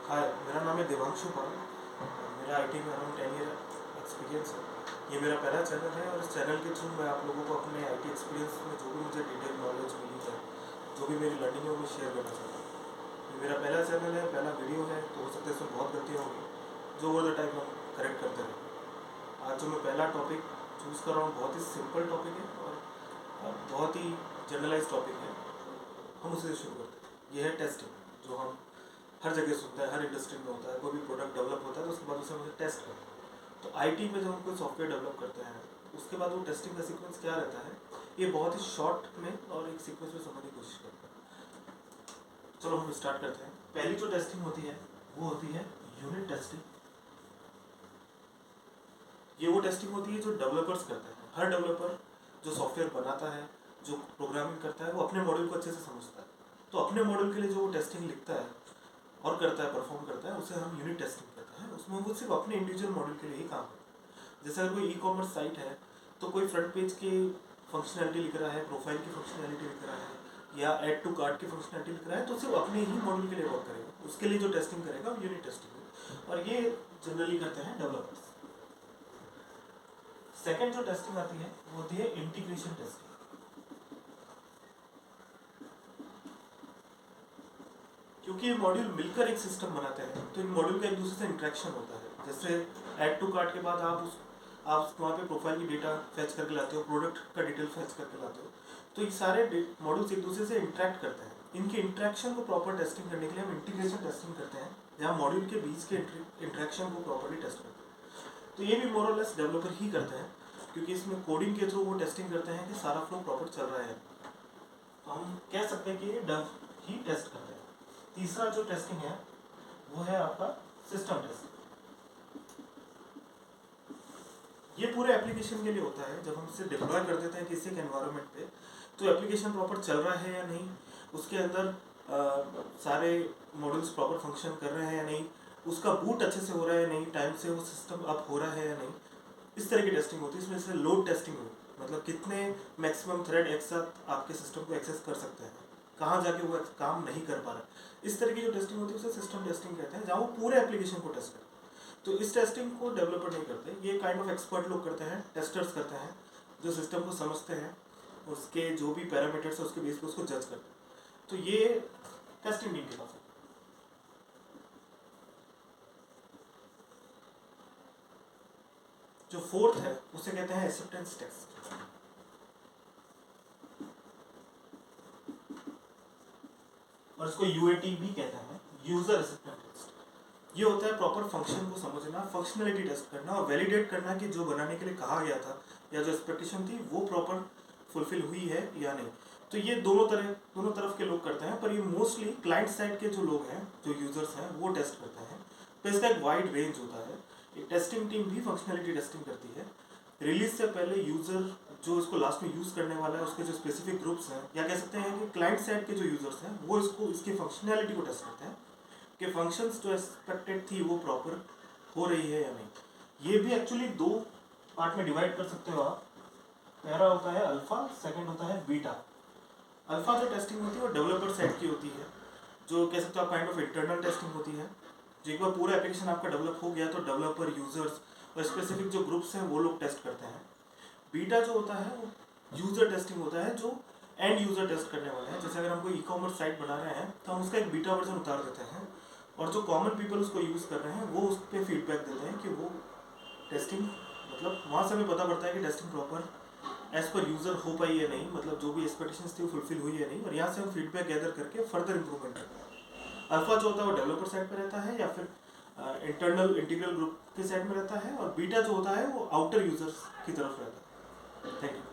हाय, मेरा नाम है देवांशु पाल। मेरा आईटी में अराउंड 10 ईयर एक्सपीरियंस है। ये मेरा पहला चैनल है और इस चैनल के थ्रू मैं आप लोगों को अपने आईटी एक्सपीरियंस में जो भी मुझे डिटेल नॉलेज मिली है, जो भी मेरी लर्निंग है, वो मैं शेयर करना चाहता हूँ। ये मेरा पहला चैनल है, पहला वीडियो है, तो हो सकता है इसमें बहुत गलतियाँ होंगी जो ओवर द टाइम हम करेक्ट करते रहें। आज जो मैं पहला टॉपिक चूज़ कर रहा हूँ बहुत ही सिंपल टॉपिक है और बहुत ही जनरलाइज टॉपिक है। हम उसे शुरू करते हैं। ये है टेस्टिंग, जो हम हर जगह सुनते हैं, हर इंडस्ट्री में होता है। कोई भी प्रोडक्ट डेवलप होता है तो उसके बाद उसे मुझे टेस्ट करते हैं। तो आईटी में जब हम कोई सॉफ्टवेयर डेवलप करते हैं उसके बाद वो टेस्टिंग का सीक्वेंस क्या रहता है, ये बहुत ही शॉर्ट में और एक सीक्वेंस में समझने की कोशिश करते हैं। चलो हम स्टार्ट करते हैं। पहली जो टेस्टिंग होती है वो होती है यूनिट टेस्टिंग। ये वो टेस्टिंग होती है जो डेवलपर्स करते हैं। हर डेवलपर जो सॉफ्टवेयर बनाता है, जो प्रोग्रामिंग करता है, वो अपने मॉड्यूल को अच्छे से समझता है। तो अपने मॉड्यूल के लिए जो वो टेस्टिंग लिखता है और करता है, परफॉर्म करता है, उसे हम यूनिट टेस्टिंग करते हैं। उसमें वो सिर्फ अपने इंडिविजुअल मॉड्यूल के लिए ही काम करता है। जैसे अगर कोई ई कॉमर्स साइट है तो कोई फ्रंट पेज की फंक्शनैलिटी लिख रहा है, प्रोफाइल की फंक्शनैलिटी लिख रहा है, या ऐड टू कार्ट की फंक्शनैलिटी लिख रहा है, तो सिर्फ अपने ही मॉड्यूल के लिए वर्क करेगा। उसके लिए जो टेस्टिंग करेगा वो यूनिट टेस्टिंग है, और ये जनरली करते हैं डेवलपर्स। सेकेंड जो टेस्टिंग आती है वो होती है इंटीग्रेशन टेस्टिंग। क्योंकि ये मॉड्यूल मिलकर एक सिस्टम बनाते हैं तो इन मॉड्यूल का एक दूसरे से इंटरेक्शन होता है। जैसे ऐड टू कार्ट के बाद आप वहाँ पे प्रोफाइल की डेटा फैच करके लाते हो, प्रोडक्ट का डिटेल फैच करके लाते हो, तो ये सारे मॉड्यूल्स एक दूसरे से इंटरेक्ट करते हैं। इनके इंटरेक्शन को प्रॉपर टेस्टिंग करने के लिए हम इंटीग्रेशन टेस्टिंग करते हैं, जहाँ मॉड्यूल के बीच के इंटरेक्शन को प्रॉपरली टेस्ट करते हैं। तो ये भी मोर और लेस डेवलपर ही करते हैं, क्योंकि इसमें कोडिंग के थ्रू वो टेस्टिंग करते हैं कि सारा फ्लो प्रॉपर चल रहा है। तो हम कह सकते हैं कि ये डेव ही टेस्ट करते हैं। तीसरा जो टेस्टिंग है वो है आपका सिस्टम टेस्टिंग। ये पूरे एप्लीकेशन के लिए होता है। जब हम इसे डिप्लॉय कर देते हैं किसी के एनवायरनमेंट पे, तो एप्लीकेशन प्रॉपर चल रहा है या नहीं, उसके अंदर सारे मॉड्यूल्स प्रॉपर फंक्शन कर रहे हैं या नहीं, उसका बूट अच्छे से हो रहा है या नहीं, टाइम से वो सिस्टम अप हो रहा है या नहीं, इस तरह की टेस्टिंग होती है। इसमें से लोड टेस्टिंग होती है, मतलब कितने मैक्सिमम थ्रेड एक साथ आपके सिस्टम को एक्सेस कर सकते हैं, कहाँ जाके वो काम नहीं कर पा रहा है। इस तरह की जो टेस्टिंग होती है उसे सिस्टम टेस्टिंग कहते हैं, जहाँ वो पूरे एप्लीकेशन को टेस्ट करते हैं। तो इस टेस्टिंग को डेवलपर नहीं करते, ये काइंड ऑफ एक्सपर्ट लोग करते हैं, टेस्टर्स करते हैं, जो सिस्टम को समझते हैं, उसके जो भी पैरामीटर्स है उसके बेस पे उसको जज करते हैं। तो ये टेस्टिंग टीम के पास है। जो फोर्थ है उसे कहते हैं एक्सेप्टेंस टेस्ट, और इसको यूएटी भी कहते हैं, यूजर एक्सेप्टेंस टेस्ट। ये होता है प्रॉपर फंक्शन को समझना, फंक्शनलिटी टेस्ट करना और वैलिडेट करना कि जो बनाने के लिए कहा गया था या जो एक्सपेक्टेशन थी वो प्रॉपर फुलफिल हुई है या नहीं। तो ये दोनों तरफ के लोग करते हैं, पर ये मोस्टली क्लाइंट साइड के जो लोग हैं, जो यूजर्स हैं, वो टेस्ट करते हैं। तो इसका एक वाइड रेंज होता है। एक टेस्टिंग टीम भी फंक्शनलिटी टेस्टिंग करती है। रिलीज से पहले यूजर जो इसको लास्ट में यूज करने वाला है, उसके जो स्पेसिफिक ग्रुप्स हैं, या कह सकते हैं कि क्लाइंट साइड के जो यूजर्स हैं, वो इसकी फंक्शनैलिटी को टेस्ट करते हैं कि फंक्शंस जो एक्सपेक्टेड थी वो प्रॉपर हो रही है या नहीं। ये भी एक्चुअली दो पार्ट में डिवाइड कर सकते हो आप। पहला होता है अल्फा, सेकंड होता है बीटा। अल्फा जो टेस्टिंग होती है वो डेवलपर साइड की होती है, जो कह सकते हो आप काइंड ऑफ इंटरनल टेस्टिंग होती है। जो एक बार पूरा एप्लीकेशन आपका डेवलप हो गया तो डेवलपर, यूजर्स और स्पेसिफिक जो ग्रुप्स हैं वो लोग टेस्ट करते हैं। बीटा जो होता है वो यूजर टेस्टिंग होता है, जो एंड यूजर टेस्ट करने वाले हैं। जैसे अगर हम कोई ई कॉमर्स साइट बना रहे हैं तो हम उसका एक बीटा वर्जन उतार देते हैं, और जो कॉमन पीपल उसको यूज़ कर रहे हैं वो उस पर फीडबैक देते हैं कि वो टेस्टिंग, मतलब वहाँ से हमें पता पड़ता है कि टेस्टिंग प्रॉपर एज पर यूज़र हो पाई है नहीं, मतलब जो भी एक्सपेक्टेशंस थी वो फुलफिल हुई है नहीं, और यहाँ से हम फीडबैक गैदर करके फर्दर इंप्रूवमेंट करते हैं। अल्फा जो होता है वो डेवलपर साइड पर रहता है या फिर इंटरनल इंटीग्रल ग्रुप के साइड में रहता है, और बीटा जो होता है वो आउटर यूजर्स की तरफ रहता है। Thank you.